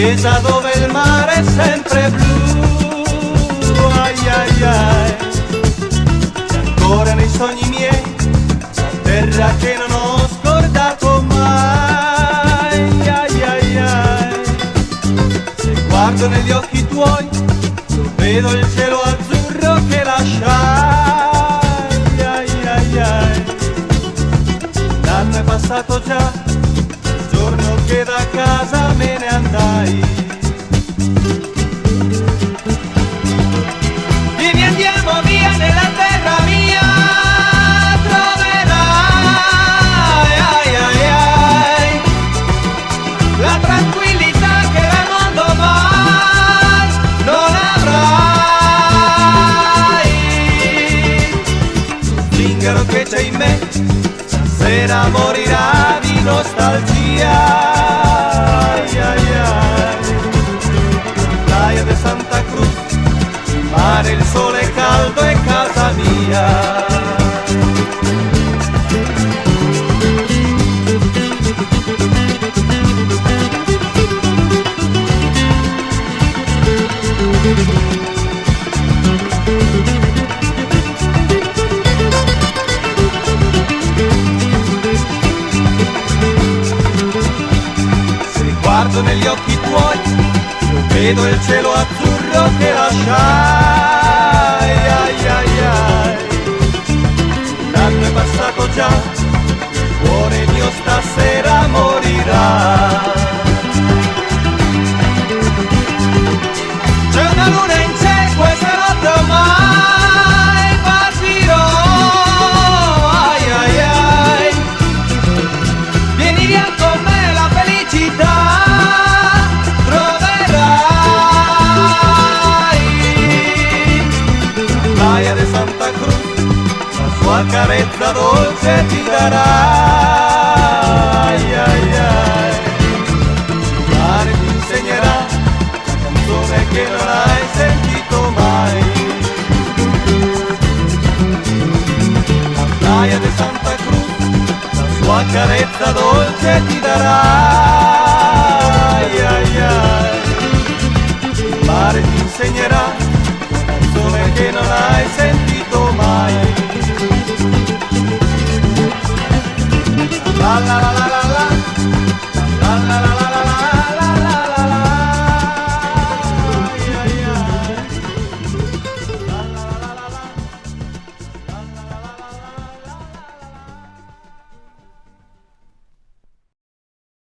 distesa dove il mare è sempre blu. Ai ai ai, e ancora nei sogni miei, la terra che non ho scordato mai. Ai ai ai, se guardo negli occhi tuoi, vedo il cielo azzurro che lasciai. Ai ai ai, l'anno è passato già, il giorno che da casa me ne andai. Vieni andiamo via nella terra mia, troverai ai ai ai la tranquillità che il mondo mai non avrai. Zingaro che c'è in me, stasera morirà di nostalgia. Ai ai ai, playa de Santa Cruz, il mare, il sole caldo è casa mia. Guardo negli occhi tuoi, io vedo il cielo azzurro che lasciai. Ai ai ai, l'anno è passato già, il cuore mio stasera morirà. C'è una luna in cielo, questa notte ormai partirò. Ai ai ai, vieni via con me la felicità. Playa de Santa Cruz, la sua carezza dolce ti darà. Ai ai ai, il mare ti insegnerà la canzone che non hai sentito mai. La Playa de Santa Cruz, la sua carezza dolce ti darà. Ai ai ai, il mare ti insegnerà che non hai sentito mai. La la la la.